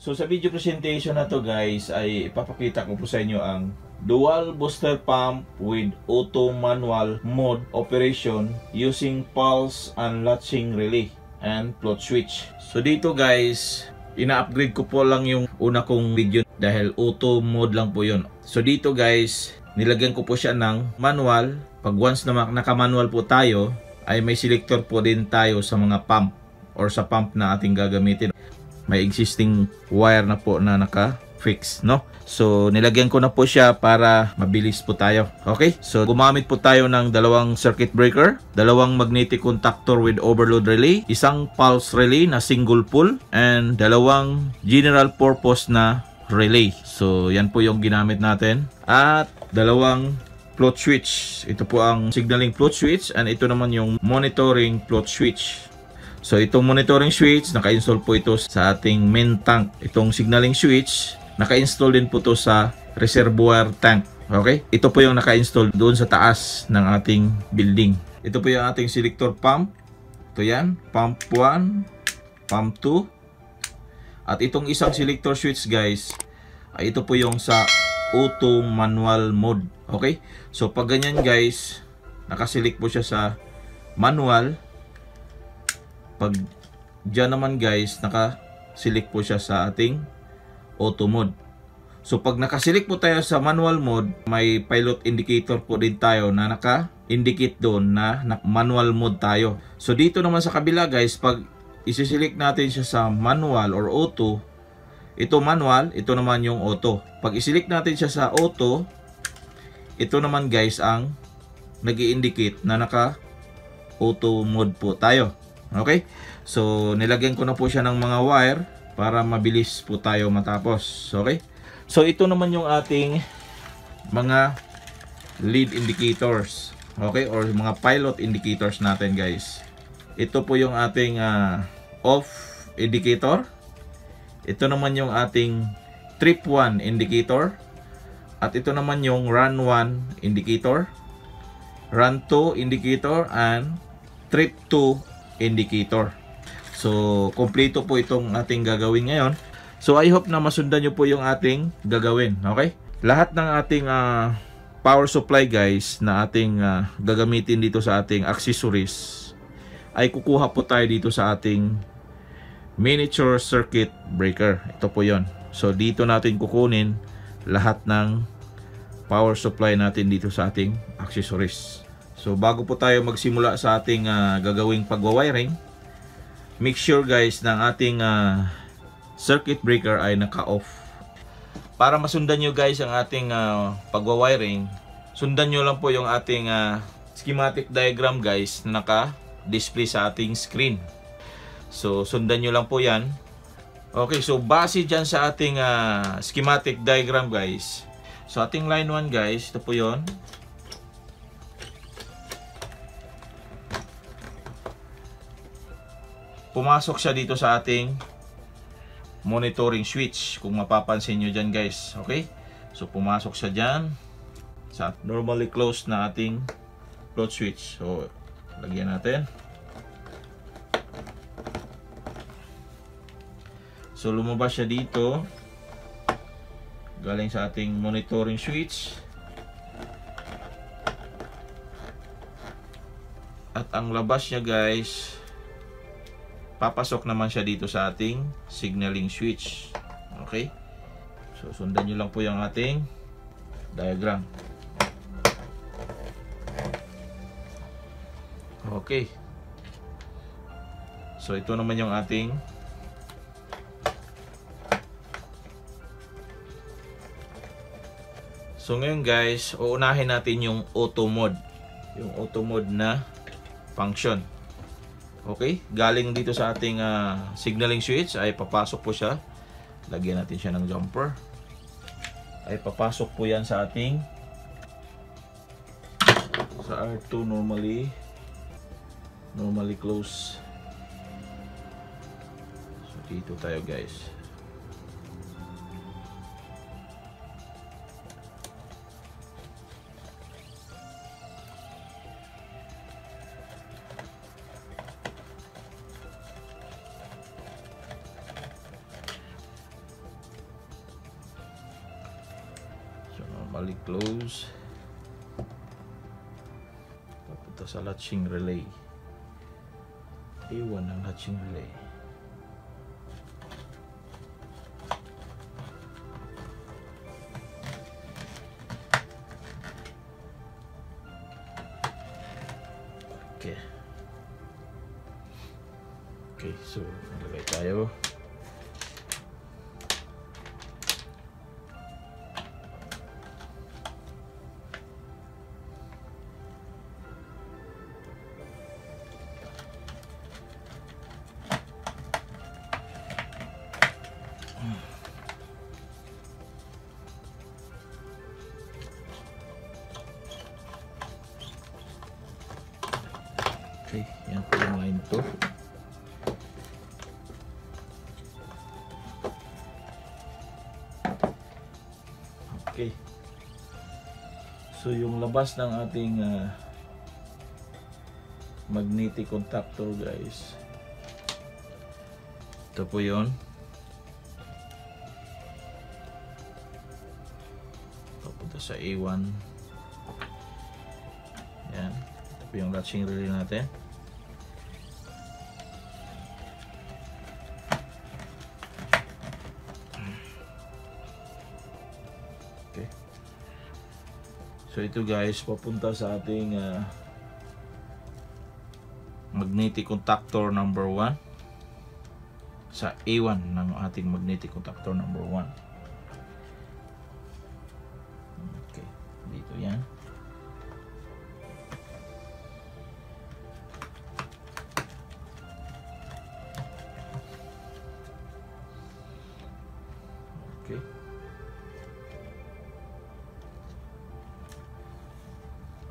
So sa video presentation na to guys ay ipapakita ko po sa inyo ang dual booster pump with auto manual mode operation using pulse and latching relay and float switch. So dito guys, ina-upgrade ko po lang yung una kong video dahil auto mode lang po yun. So dito guys, nilagyan ko po siya ng manual. Pag once na naka-manual po tayo, ay may selector po din tayo sa mga pump or sa pump na ating gagamitin. May existing wire na po na naka-fix, no? So, nilagyan ko na po siya para mabilis po tayo. Okay? So, gumamit po tayo ng dalawang circuit breaker, dalawang magnetic contactor with overload relay, isang pulse relay na single pull, and dalawang general purpose na relay. So, yan po yung ginamit natin. At dalawang float switch. Ito po ang signaling float switch and ito naman yung monitoring float switch. So, itong monitoring switch, naka-install po ito sa ating main tank. Itong signaling switch, naka-install din po ito sa reservoir tank. Okay? Ito po yung naka-install doon sa taas ng ating building. Ito po yung ating selector pump. Ito yan. Pump 1, pump 2. At itong isang selector switch guys, ay ito po yung sa auto manual mode. Okay? So, pag ganyan guys, nakaselect po siya sa manual. Pag dyan naman guys, naka-select po siya sa ating auto mode. So pag naka-select po tayo sa manual mode, may pilot indicator po din tayo na naka-indicate doon na manual mode tayo. So dito naman sa kabila guys, pag isi-select natin siya sa manual or auto, ito manual, ito naman yung auto. Pag isi-select natin siya sa auto, ito naman guys ang nag-i-indicate na naka-auto mode po tayo. Okay? So, nilagyan ko na po siya ng mga wire para mabilis po tayo matapos. Okay? So, ito naman yung ating mga lead indicators. Okay? Or mga pilot indicators natin, guys. Ito po yung ating off indicator. Ito naman yung ating trip 1 indicator. At ito naman yung run 1 indicator, run 2 indicator, and trip 2 indicator. So, kompleto po itong ating gagawin ngayon. So, I hope na masundan nyo po yung ating gagawin. Okay? Lahat ng ating power supply guys na ating gagamitin dito sa ating accessories ay kukuha po tayo dito sa ating miniature circuit breaker. Ito po yon. So, dito natin kukunin lahat ng power supply natin dito sa ating accessories. So, bago po tayo magsimula sa ating gagawing pagwawiring, make sure guys na ang ating circuit breaker ay naka-off. Para masundan nyo guys ang ating pagwawiring, sundan nyo lang po yung ating schematic diagram guys na naka-display sa ating screen. So, sundan nyo lang po yan. Okay, so base dyan sa ating schematic diagram guys. So, ating line 1 guys, ito po yon. Pumasok siya dito sa ating monitoring switch. Kung mapapansin nyo dyan guys. Okay? So pumasok siya dyan sa normally closed na ating float switch. So lagyan natin. So lumabas siya dito. Galing sa ating monitoring switch. At ang labas niya guys, papasok naman siya dito sa ating signaling switch. Okay? So, sundan nyo lang po yung ating diagram. Okay. So, ito naman yung ating so, ngayon guys, uunahin natin yung auto mode. Yung auto mode na function. Okay, galing dito sa ating signaling switch ay papasok po siya. Lagyan natin siya ng jumper. Ay papasok po yan sa ating sa R2 normally close. So dito tayo guys. normally close. Papunta sa latching relay. A1 ng latching relay. Okay. Okay, so nalagay tayo. Okay, yan po yung line to. Okay. So yung labas ng ating magnetic contactor, guys. Ito po yun. Papunta sa A1. Yan. Ito po yung latching relay natin. Okay. So ito, guys, papunta sa ating magnetic contactor number 1. Sa A1 ng ating magnetic contactor number 1. Okay, dito yan. Okay.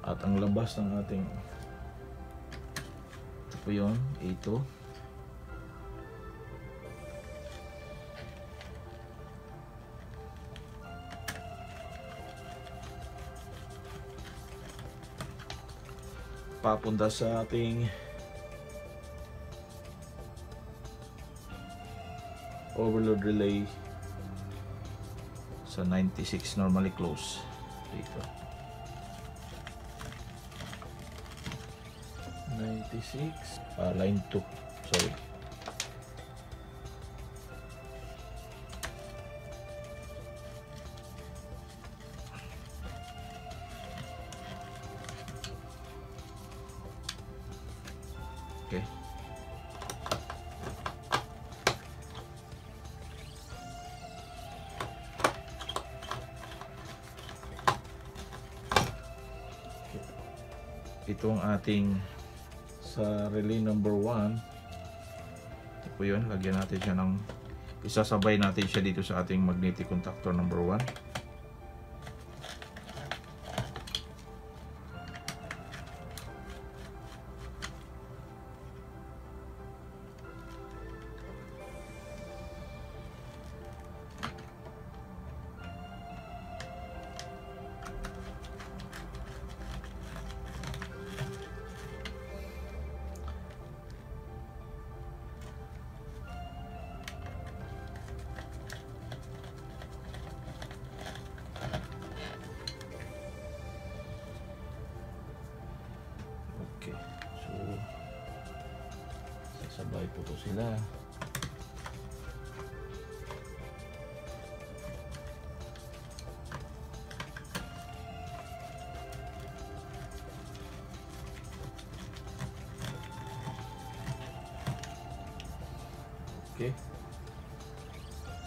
At ang labas ng ating, ito po yun, A2. Papunta sa ating overload relay sa 96 normally close dito. 96 line 2, sorry. Okay. Ito ang ating sa relay number 1. Ito po yun, lagyan natin siya ng, isasabay natin siya dito sa ating magnetic contactor number 1. Okay, so sasabay po to sila. Okay,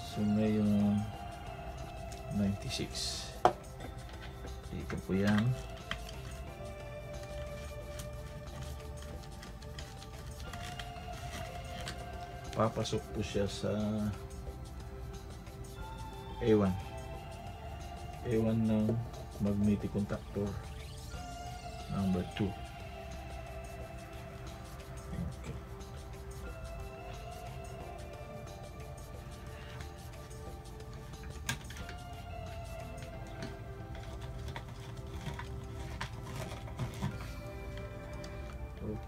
so ngayon 96 dito po yan. Papasok po siya sa A1 ng magnetic contactor number 2. Okay.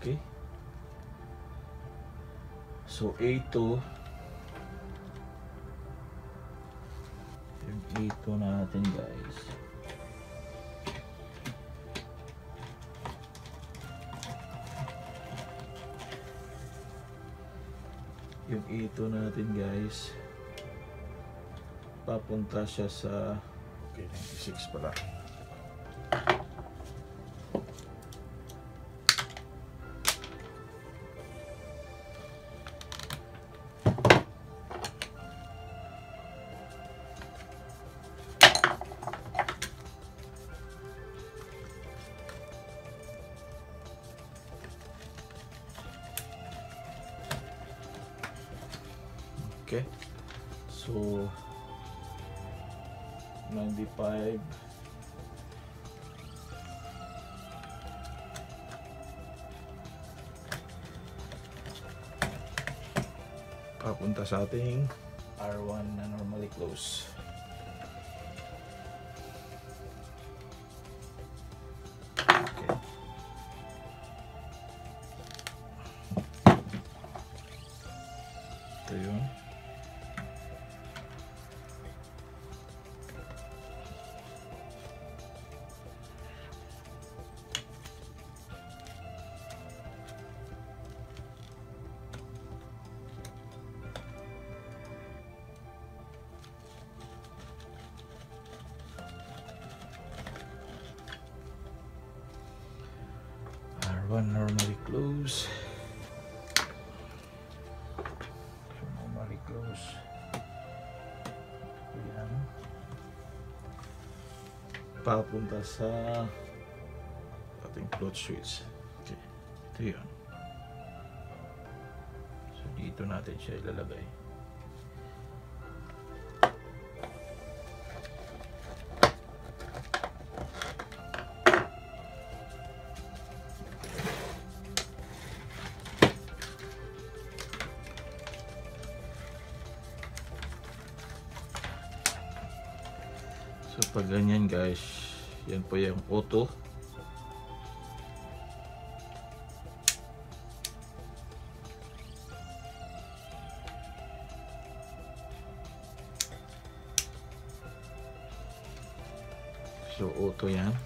Okay. So A2, yung A2 natin, guys. yung ito natin guys, papunta siya sa okay, 96 pala. Okay, so 95 papunta sa ating R1 na normally close. Okay. Ito yun. R1 normally close. Normally close. Ayan. Papunta sa ating float switch. Okay. Ito yun. So dito natin siya ilalagay. So pag ganyan guys, yan po yung auto. So auto yan.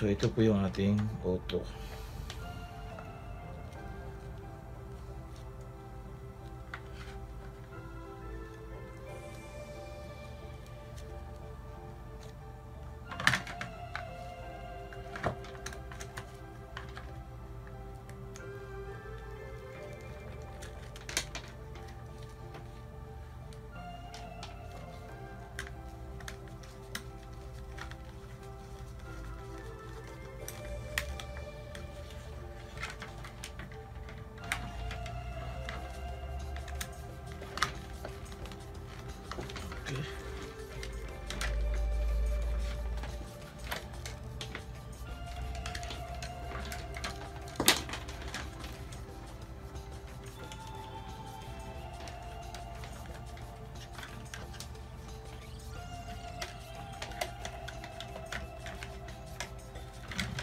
So ito po yung ating auto. Okay.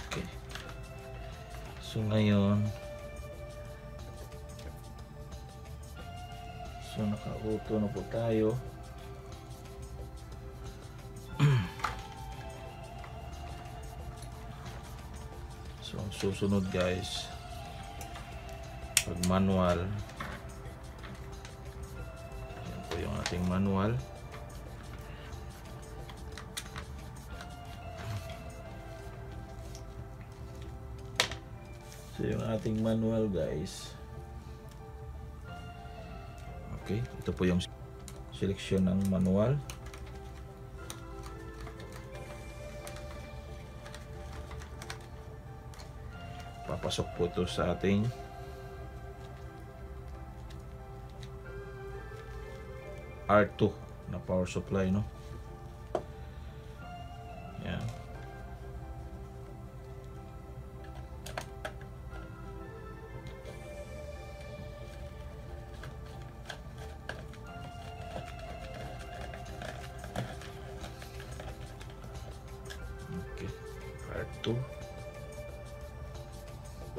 Okay. So ngayon, so naka-auto na po tayo. So ang susunod guys, pag manual, yan po yung ating manual. So yung ating manual guys, okay, ito po yung selection ng manual. Papasok po ito sa ating R2 na power supply, no? Yan. R2.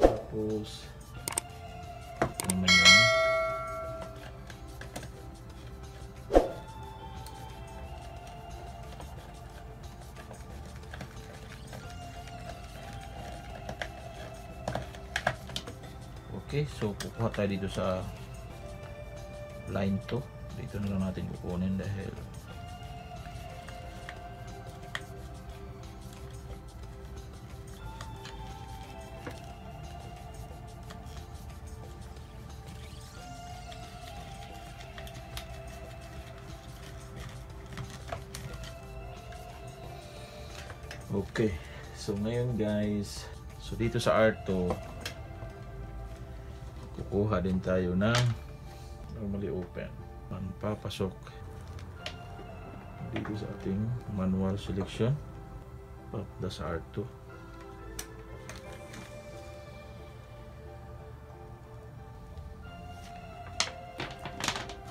Tapos ito naman yun. Okay, so kukuha tayo dito sa line 2. Dito na lang natin kukunin dahil okay. So ngayon guys, so dito sa R2 kukuha din tayo ng normally open. Papasok dito sa ating manual selection. Papunta sa R2.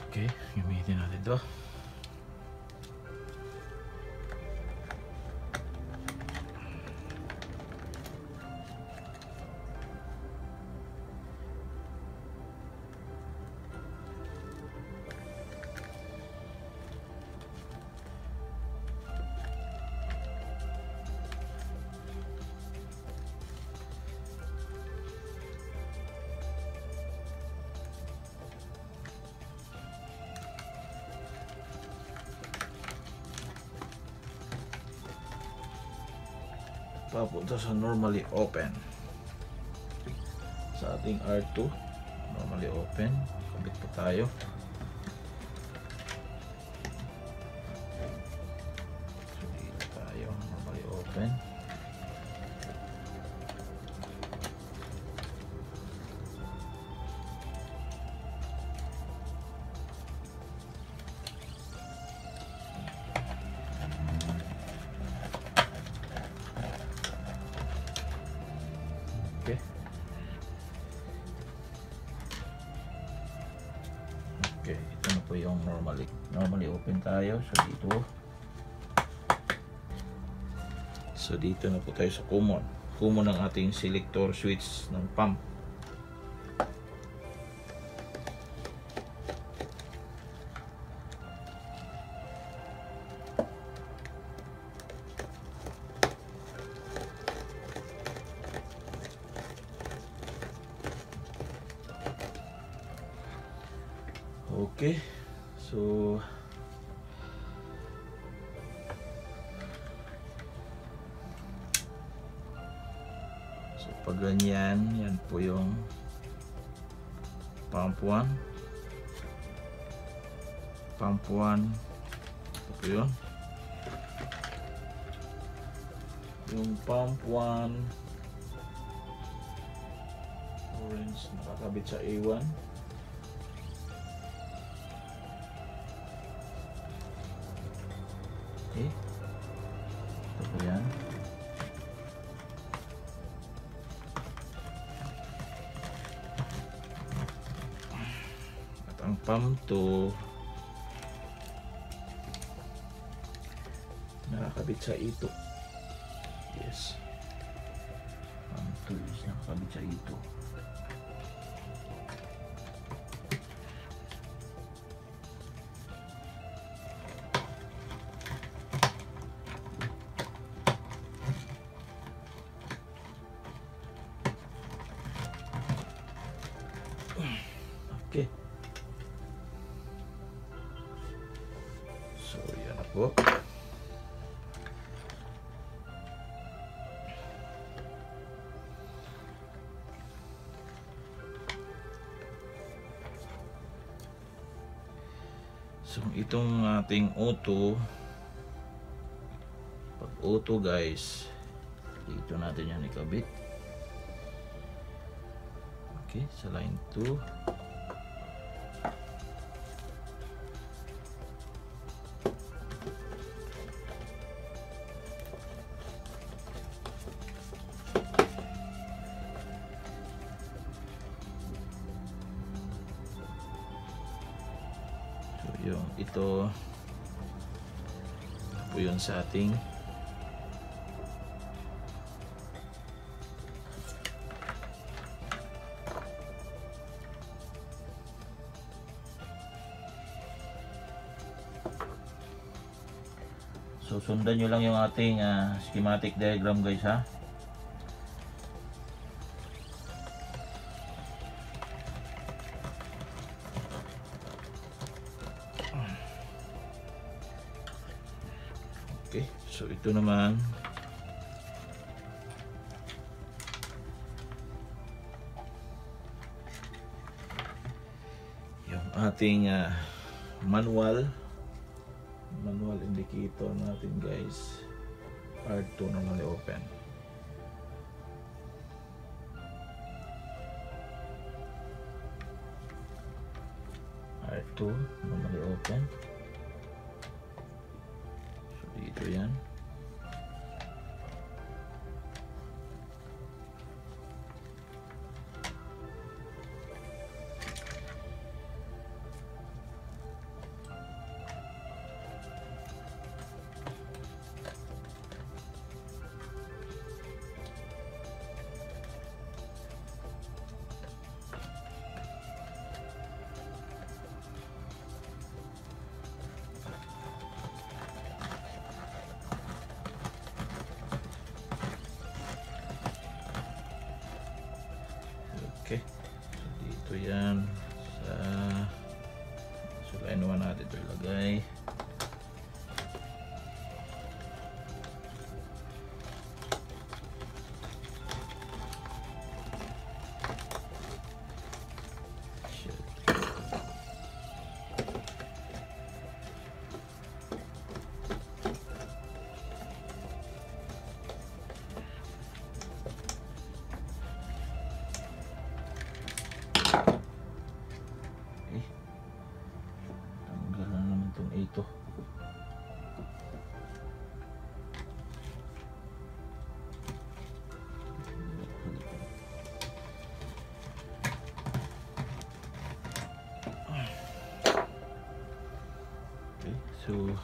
Okay, gamitin natin ito. Papunta sa normally open. Sa ating R2 normally open, kabit pa tayo. So dito tayo normally open. Okay, ito na po yung normally open tayo. So dito na po tayo sa common ng ating selector switch ng pump. Okay, so pag ganyan, yan po yung pump 1, ito po yun, yung pump 1 orange nakakabit sa A1. Okay, ito po yan. At ang pump 2 nakakabit sa ito. Yes, pump 2 is nakakabit sa ito. Okay. So, yan na po. So, itong ating auto, pag auto guys, dito natin yan ikabit. Okay, sa line 2. Yung ito po yun sa ating So sundan nyo lang yung ating schematic diagram guys ha. Okay, so ito naman yung ating manual indicator natin guys. R2 normally open. R2 normally open. So dito yan. Okay, so dito yan sa line 1 natin ito ilagay. Ito. Okay, so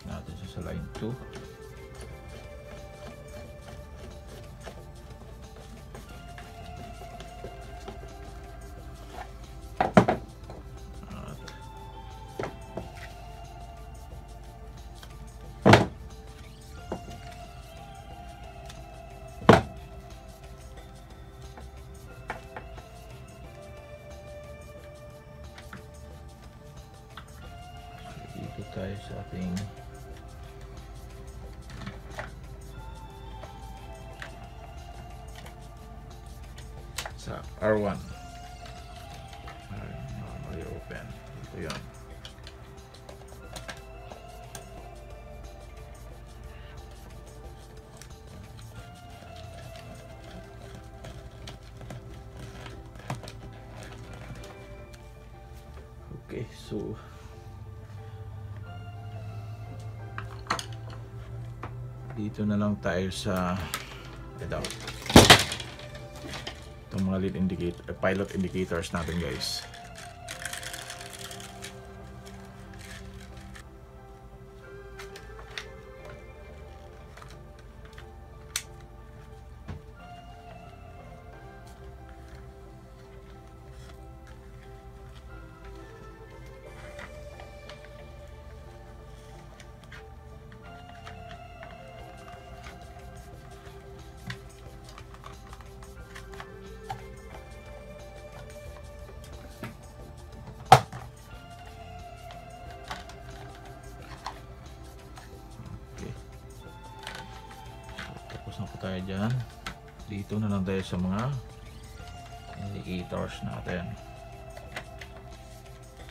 natin siya sa line 2. Dito tayo sa ating sa R1 normally open. Ito yan. Okay, so dito na lang tayo sa itong mga lead indicator, pilot indicators natin guys. Tapos na po tayo dyan. Dito na lang tayo sa mga indicators natin.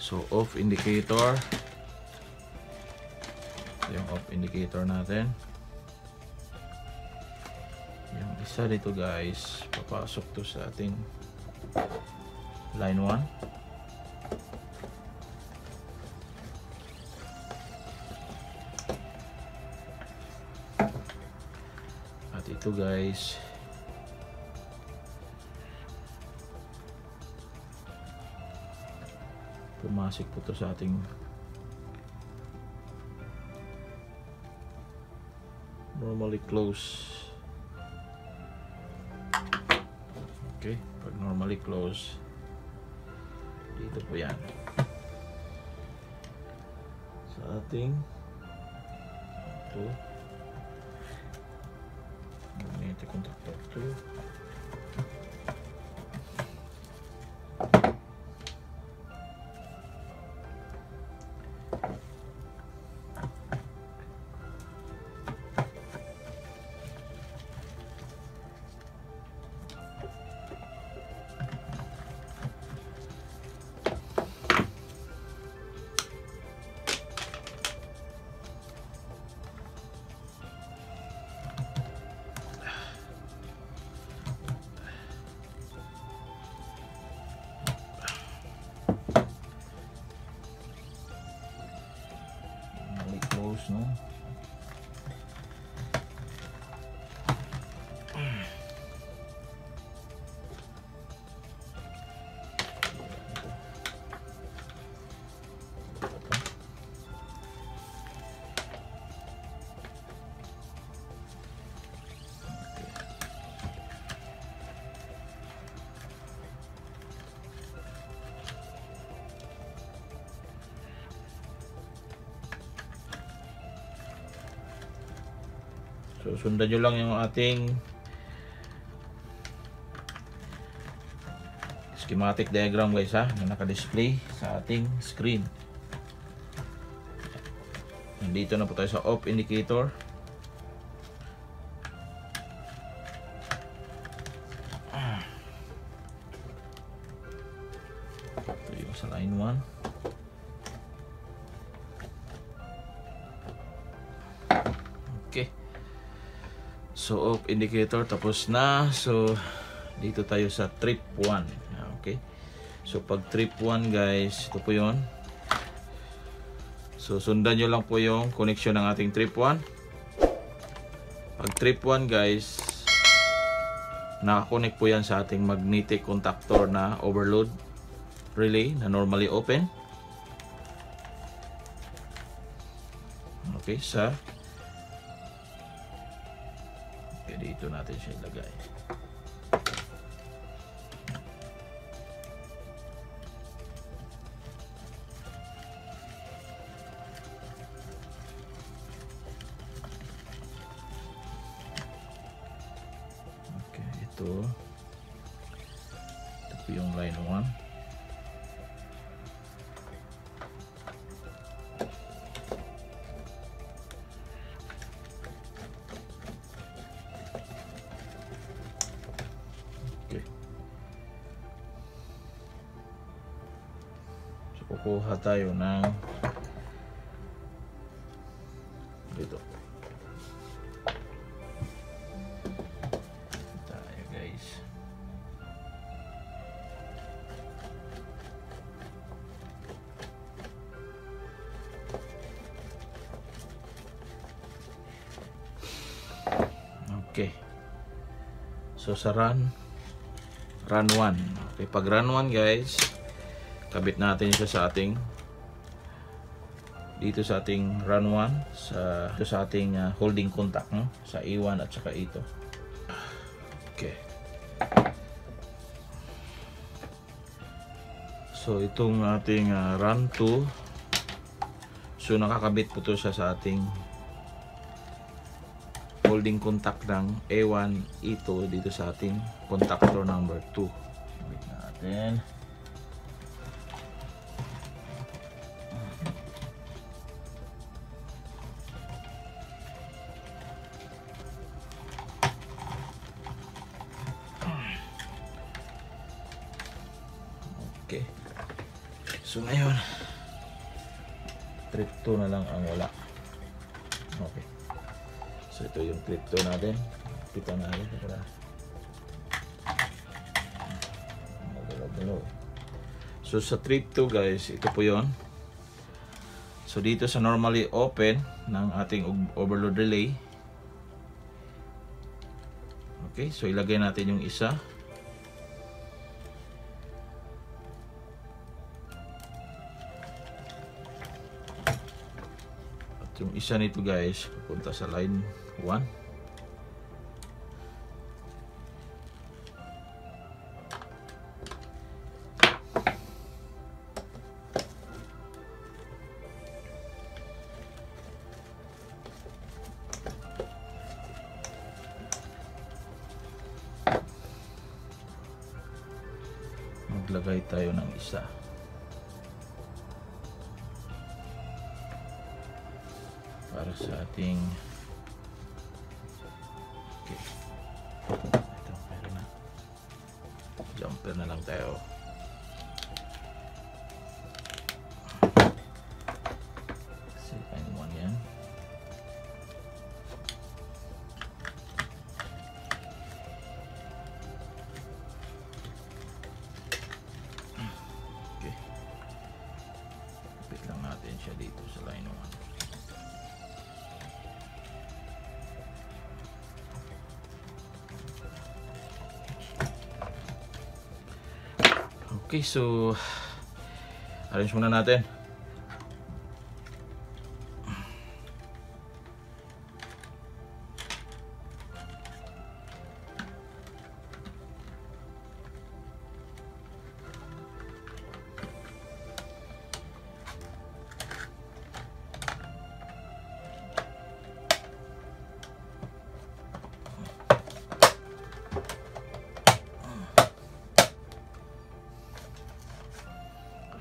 So off indicator. Ito yung off indicator natin. Yung isa dito guys, papasok to sa ating line 1. At ito guys, pumasok po to sa ating normally close. Okay, pag normally close, dito po yan sa ating ito magnetic contactor 2. No? So sundan nyo lang yung ating schematic diagram guys ha, na naka-display sa ating screen. Nandito na po tayo sa off indicator. Ito yung sa line 1. Okay. So off indicator tapos na. So dito tayo sa trip 1. Okay. So pag trip 1 guys, ito po 'yon. So sundan nyo lang po yung connection ng ating trip 1. Pag trip 1 guys, nakakonect po yan sa ating magnetic contactor na overload relay na normally open. Okay, dito natin siya ilagay. Okay, ito po yung line 1. Kukuha tayo ng dito tayo guys. Okay, so sa run 1. Okay, pag run 1 guys, kabit natin siya sa ating dito sa ating run 1 sa ating holding contact, no? Sa A1 at saka ito. Okay. So itong ating run 2, so nakakabit po to siya sa ating holding contact ng A1 ito dito sa ating contactor number 2. Kabit natin. Okay. So ngayon, trip 2 na lang ang wala. Okay. So ito yung trip 2 natin. Kita natin para so sa trip 2 guys, ito po yon. So dito sa normally open ng ating overload relay. Okay, so ilagay natin yung isa. Yung isa nito guys, pupunta sa line 1. Maglagay tayo ng isa. Para sa ating okay. Ito, meron na. Jumper na lang tayo. Second one yan. Okay. Kapit lang natin siya dito sa line 1. Okay, so arrange muna natin.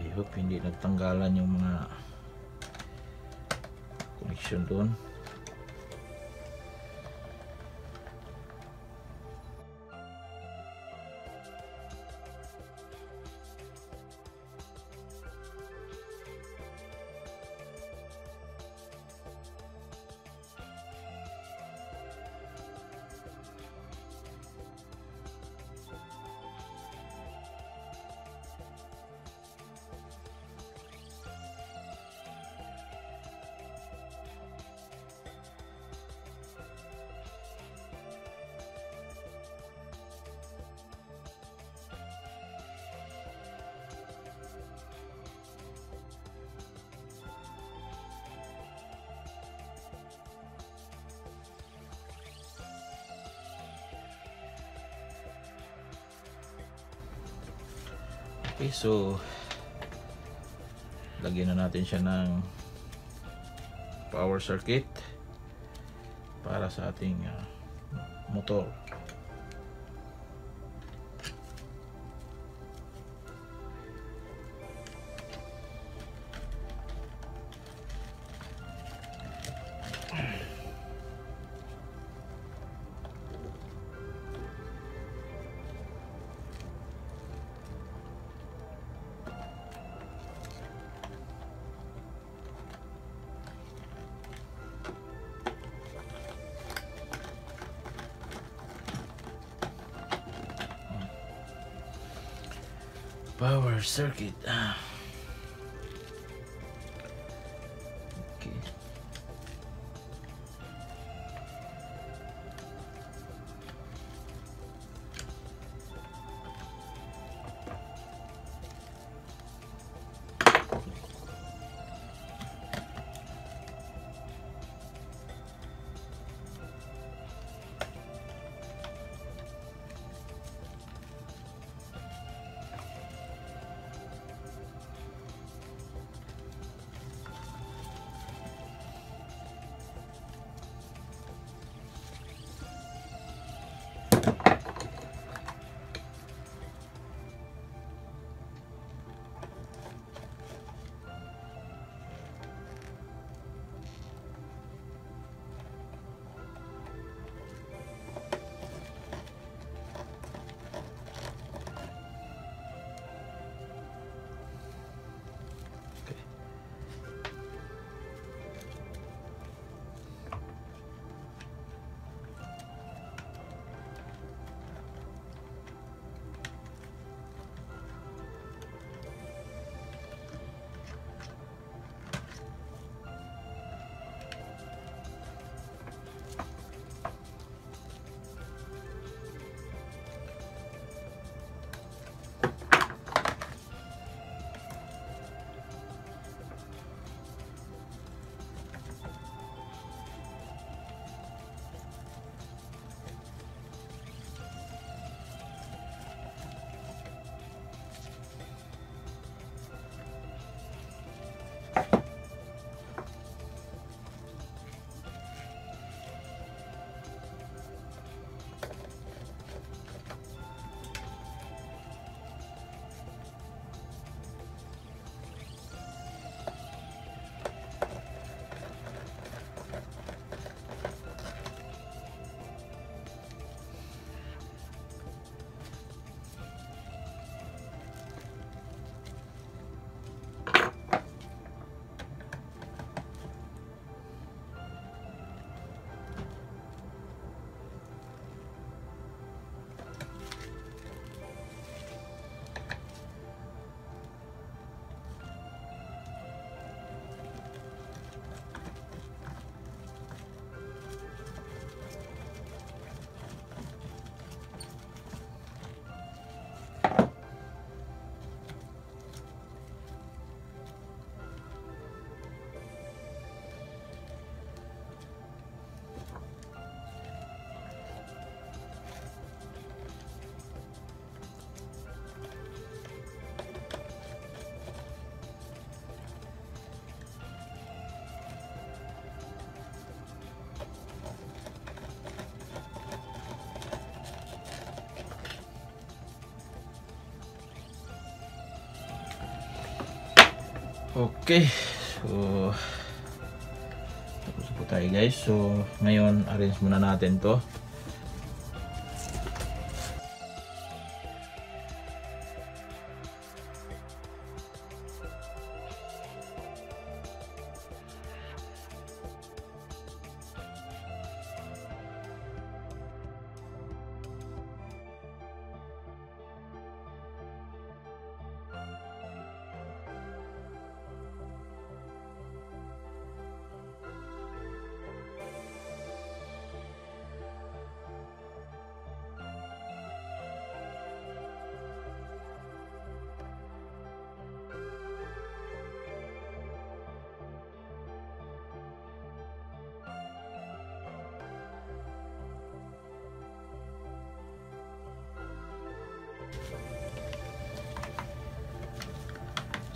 I hope hindi nagtanggalan yung mga connection doon. Okay, so lagyan na natin siya ng power circuit para sa ating motor. Power circuit. Okay. Okay. So tapos po tayo guys. So ngayon arrange muna natin to.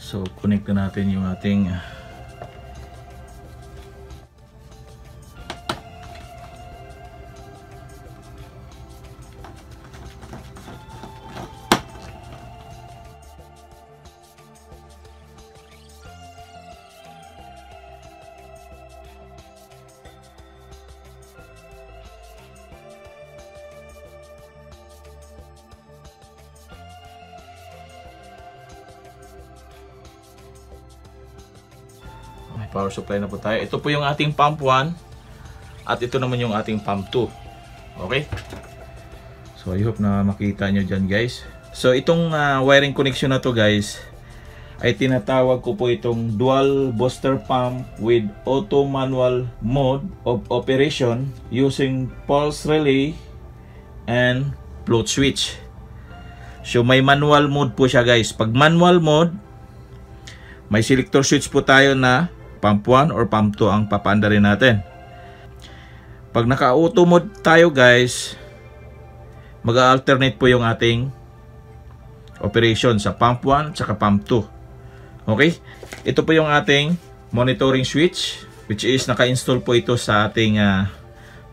So connect na natin yung ating power supply na po tayo. Ito po yung ating pump 1 at ito naman yung ating pump 2. Okay? So I hope na makita nyo dyan guys. So itong wiring connection na to guys ay tinatawag ko po itong dual booster pump with auto manual mode of operation using pulse relay and float switch. So may manual mode po siya guys. Pag manual mode, may selector switch po tayo na pump 1 or pump 2 ang papaandarin natin. Pag naka-auto mode tayo guys, mag-alternate po yung ating operation sa pump 1 at saka pump 2. Okay? Ito po yung ating monitoring switch, which is naka-install po ito sa ating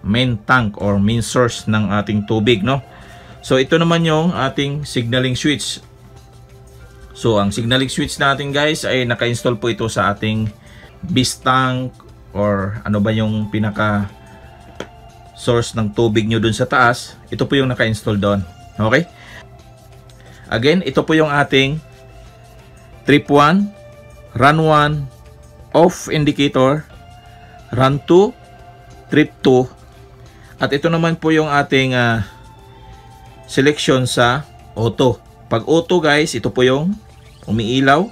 main tank or main source ng ating tubig, no? So ito naman yung ating signaling switch. So ang signaling switch natin guys ay naka-install po ito sa ating base tank or ano ba yung pinaka source ng tubig nyo dun sa taas. Ito po yung naka-install doon. Okay? Again, ito po yung ating trip 1, run 1, off indicator, run 2, trip 2, at ito naman po yung ating selection sa auto. Pag auto guys, ito po yung umiilaw.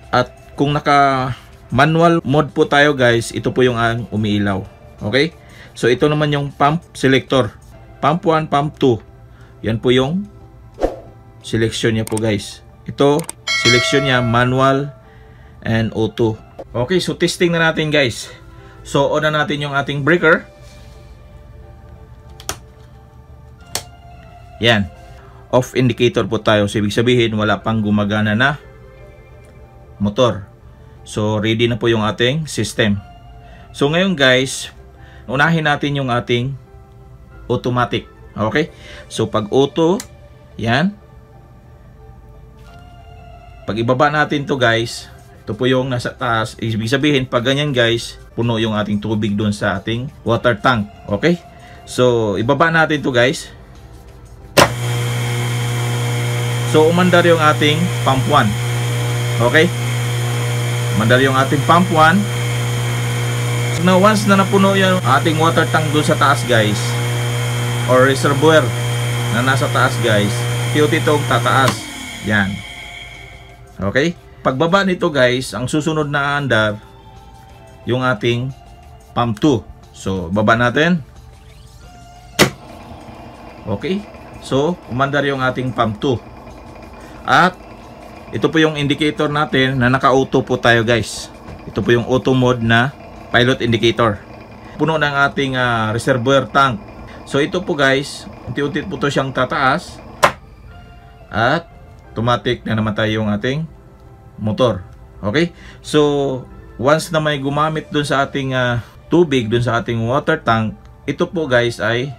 At kung naka manual mode po tayo guys, ito po yung umiilaw. Okay? So ito naman yung pump selector. Pump 1, pump 2. Yan po yung selection niya po guys. Ito, selection niya manual and auto. Okay, so testing na natin guys. So on na natin yung ating breaker. Yan. Off indicator po tayo. So ibig sabihin wala pang gumagana na motor. So ready na po yung ating system. So ngayon guys, unahin natin yung ating automatic. Okay? So pag auto, yan. Pag ibaba natin to guys, ito po yung nasa taas. Ibig sabihin pag ganyan guys, puno yung ating tubig doon sa ating water tank. Okay? So ibaba natin to guys. So umandar yung ating pump 1. Okay? Umandar yung ating pump 1. So now once na napuno yung ating water tank doon sa taas guys, or reservoir na nasa taas guys, tiyot itong tataas. Yan. Okay? Pagbaba nito guys, ang susunod na aandar yung ating pump 2. So baba natin. Okay? So umandar yung ating pump 2. At ito po yung indicator natin na naka-auto po tayo guys. Ito po yung auto mode na pilot indicator. Puno ng ating reservoir tank. So ito po guys, unti-unti po to siyang tataas. At automatic na namatay yung ating motor. Okay? So once na may gumamit dun sa ating tubig, dun sa ating water tank, ito po guys ay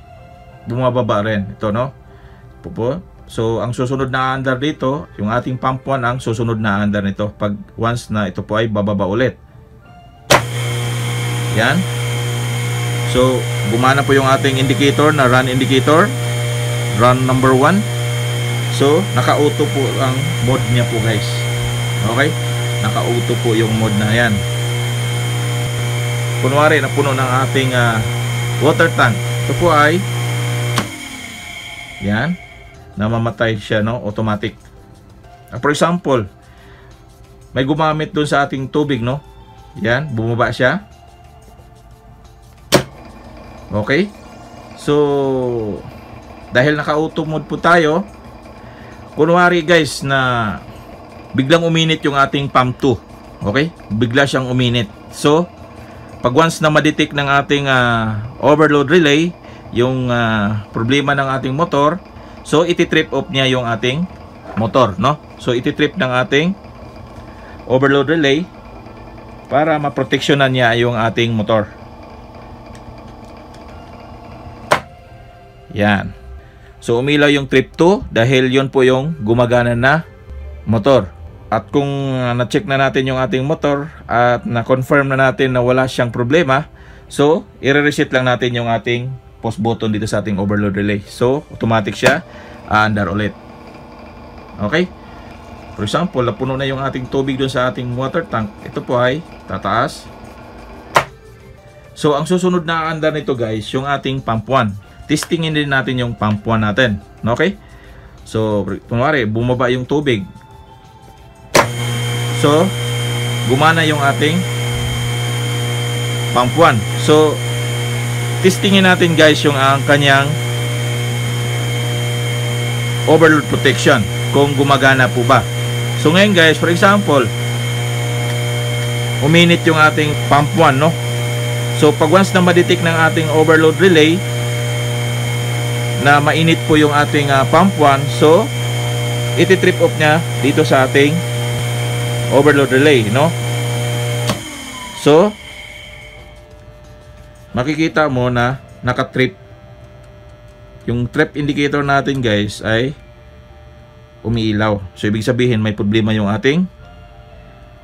bumababa rin. Ito no? Ito po. So ang susunod na aandar dito, yung ating pump 1 ang susunod na aandar nito pag once na ito po ay bababa ulit. Yan. So gumana po yung ating indicator na run indicator, run number 1. So naka-auto po ang mode niya po guys. Okay, naka-auto po yung mode na yan. Kunwari napuno ng ating water tank, ito po ay yan, namamatay siya, no, automatic. For example, may gumamit doon sa ating tubig, no, yan, bumaba siya. Okay, so dahil naka-auto mode po tayo, kunwari guys na biglang uminit yung ating pump 2. Okay, bigla siyang uminit. So pag once na ma-detect ng ating overload relay yung problema ng ating motor, so iti-trip off niya yung ating motor, no? So iti-trip ng ating overload relay para maproteksyonan niya yung ating motor. Yan. So umilaw yung trip 2 dahil yon po yung gumagana na motor. At kung na-check na natin yung ating motor at na-confirm na natin na wala siyang problema, so i-reset lang natin yung ating pause button dito sa ating overload relay. So automatic siya aandar ulit. Okay? For example, napuno na yung ating tubig doon sa ating water tank. Ito po ay tataas. So ang susunod na aandar nito guys, yung ating pump 1. Testingin din natin yung pump 1 natin. Okay? So kunwari bumaba yung tubig. So gumana yung ating pump 1. So testingin natin guys yung kanyang overload protection kung gumagana po ba. So ngayon guys, for example, uminit yung ating pump 1, no? So pag once na ma-detect ng ating overload relay na mainit po yung ating pump 1, so iti-trip off niya dito sa ating overload relay, no? So makikita mo na naka-trip. Yung trip indicator natin guys ay umiilaw. So ibig sabihin may problema yung ating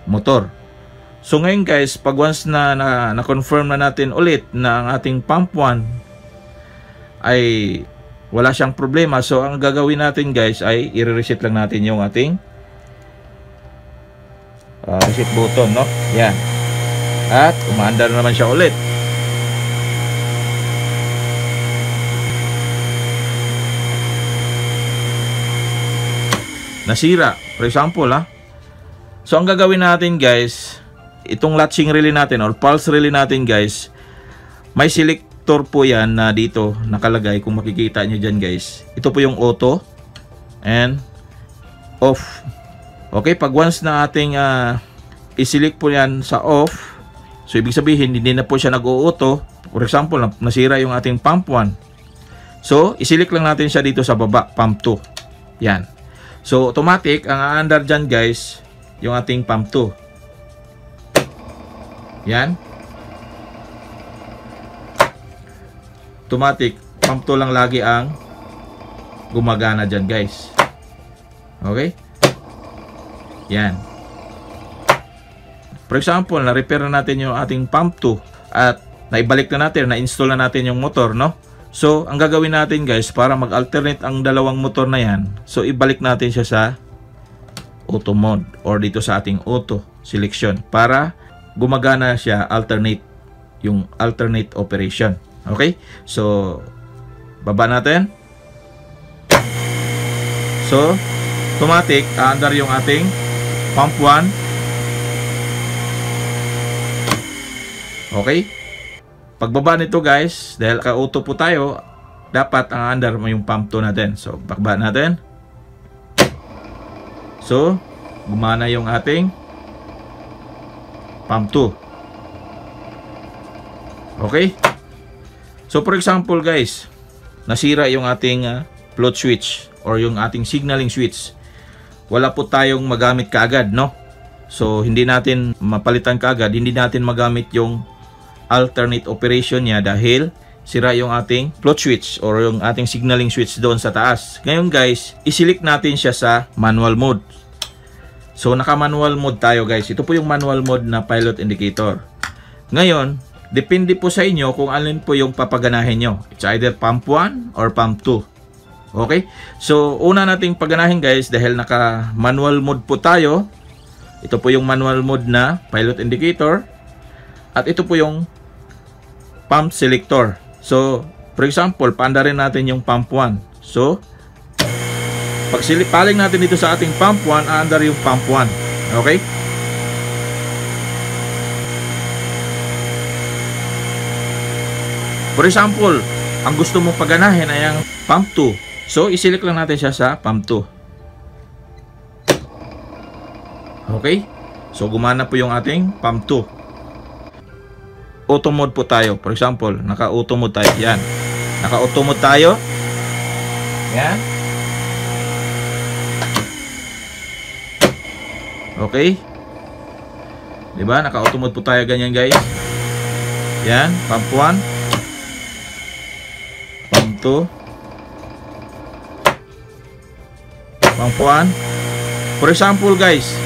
motor. So ngayon guys, pag once na na-confirm na natin ulit na ang ating pump 1 ay wala siyang problema, so ang gagawin natin guys ay i-reset lang natin yung ating reset button, no? Yan. At umaandar naman siya ulit. Nasira, for example, so ang gagawin natin guys, itong latching relay natin or pulse relay natin guys, may selector po yan na dito nakalagay, kung makikita nyo dyan guys. Ito po yung auto and off. Okay, pag once na ating i-select po yan sa off, so ibig sabihin hindi na po siya nag-auto. For example, nasira yung ating pump 1, so i-select lang natin siya dito sa baba, pump 2. Yan. So automatic ang aandar dyan guys yung ating pump 2. Yan. Automatic pump 2 lang lagi ang gumagana dyan guys. Okay? Yan. For example, na-repair na natin yung ating pump 2 at naibalik na natin, na-install na natin yung motor, no? So, ang gagawin natin guys, para mag-alternate ang dalawang motor na yan, so ibalik natin siya sa auto mode or dito sa ating auto selection para gumagana siya, alternate, yung alternate operation. Okay? So, baba natin. So, automatic, aandar yung ating pump 1. Okay? Pagbaba nito guys, dahil ka-auto po tayo, dapat ang aandar mo yung pump 2 natin. So, bakba natin. So, gumana yung ating pump 2. Okay? So, for example guys, nasira yung ating float switch or yung ating signaling switch. Wala po tayong magamit kaagad, no? So, hindi natin mapalitan kaagad, hindi natin magamit yung alternate operation niya dahil sira yung ating float switch or yung ating signaling switch doon sa taas. Ngayon guys, isilik natin siya sa manual mode. So naka-manual mode tayo guys. Ito po yung manual mode na pilot indicator. Ngayon, depende po sa inyo kung alin po yung papaganahin nyo. It's either pump 1 or pump 2. Okay? So una nating paganahin guys, dahil naka-manual mode po tayo. Ito po yung manual mode na pilot indicator. At ito po yung pump selector. So, for example, paandarin natin yung pump 1. So, pag paling natin dito sa ating pump 1, aandar yung pump 1. Okay? For example, ang gusto mong paganahin ay ang pump 2. So, isilik lang natin siya sa pump 2. Okay? So, gumana po yung ating pump 2. Auto mode po tayo. For example, naka-auto mode tayo. Yan. Naka-auto mode tayo. Yan. Okay. Diba? Naka-auto mode po tayo ganyan guys. Yan. Pump 1. Pump 2. Pump 1. For example guys,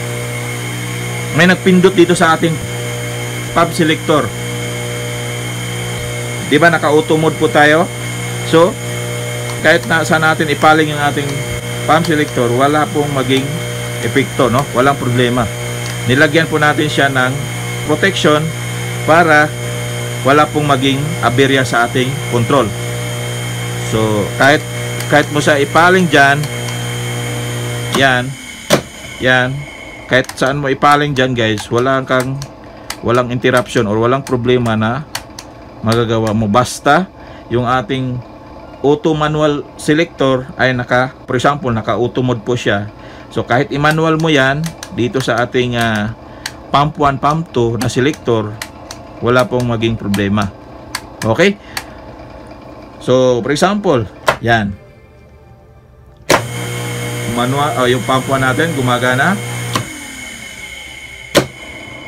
may nagpindot dito sa ating pump selector. Diba naka-auto mode po tayo? So, kahit saan natin ipaling yung ating pump selector, wala pong maging epekto, no? Walang problema. Nilagyan po natin siya ng protection para wala pong maging aberya sa ating control. So, kahit mo siya ipaling dyan, yan, kahit saan mo ipaling dyan guys, walang interruption or walang problema na magagawa mo, basta yung ating auto manual selector ay for example naka auto mode po siya. So kahit i-manual mo yan dito sa ating pump 1, pump 2 na selector, wala pong maging problema. Okay? So for example, yan, manual, yung pump 1 natin gumagana,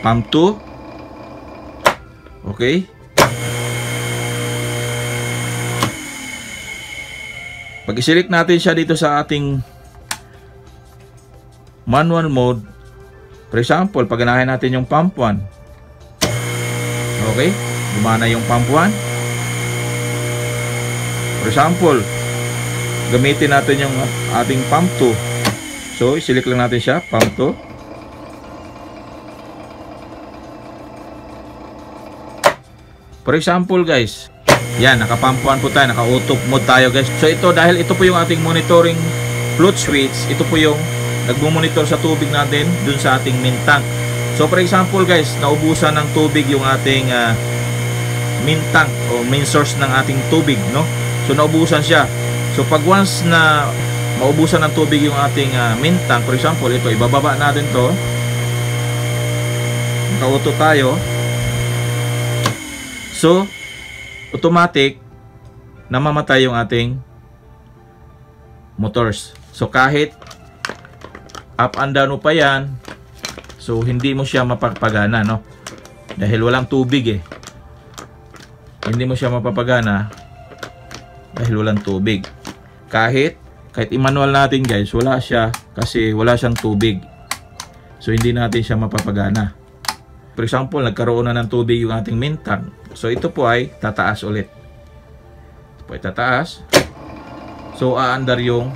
pump 2. Okay? Pag i-select natin siya dito sa ating manual mode, for example, paganahin natin yung pump 1. Okay? Gumana yung pump 1. For example, gamitin natin yung ating pump 2. So, i-select lang natin siya, pump 2. For example guys, yan, naka-pump 1 po tayo, naka-auto mode tayo guys. So ito, dahil ito po yung ating monitoring float switch, ito po yung nagmo-monitor sa tubig natin dun sa ating main tank. So for example guys, naubusan ng tubig yung ating main tank o main source ng ating tubig, no? So naubusan siya. So pag once na maubusan ng tubig yung ating main tank, for example, ito, ibababa natin to. Naka-auto tayo. So automatic namamatay yung ating motors. So kahit up and down mo pa yan, so hindi mo siya mapapagana, no? Dahil walang tubig hindi mo siya mapapagana dahil walang tubig. Kahit i-manual natin guys, wala siya kasi wala siyang tubig. So hindi natin siya mapapagana. For example, nagkaroon na ng tubig yung ating main tank. So ito po ay tataas ulit. Ito po ay tataas. So aandar yung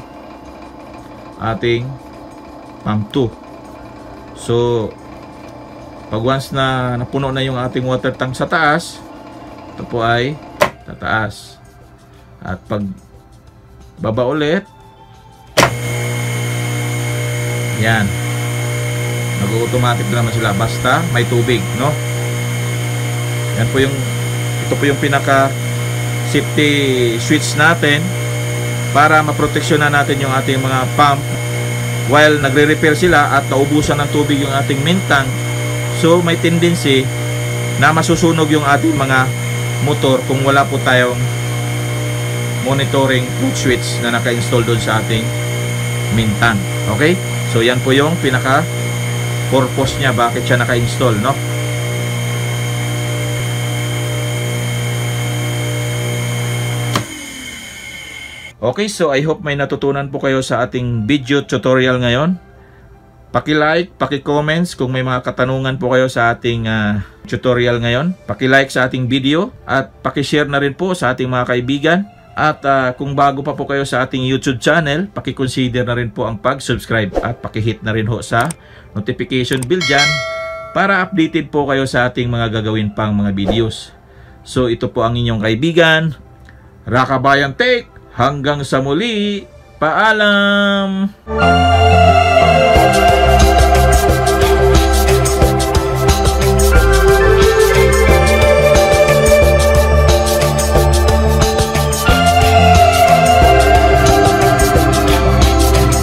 ating pump 2. So pag once na napuno na yung ating water tank sa taas, ito po ay tataas. At pag baba ulit, yan, nag-automatic na naman sila basta may tubig, no? Yan po ito po yung pinaka safety switch natin para maproteksyonan natin yung ating mga pump while nagre-repair sila at naubusan ng tubig yung ating main tank. So may tendency na masusunog yung ating mga motor kung wala po tayong monitoring float switch na naka-install doon sa ating main tank. Okay? So yan po yung pinaka purpose niya, bakit siya naka-install, no? Okay, so I hope may natutunan po kayo sa ating video tutorial ngayon. Paki-like, paki-comments kung may mga katanungan po kayo sa ating tutorial ngayon. Paki-like sa ating video at paki-share na rin po sa ating mga kaibigan. At kung bago pa po kayo sa ating YouTube channel, paki-consider na rin po ang pag-subscribe at paki-hit na rin ho sa notification bell dyan para updated po kayo sa ating mga gagawin pang mga videos. So ito po ang inyong kaibigan, Rakabayan Tech. Hanggang sa muli, paalam!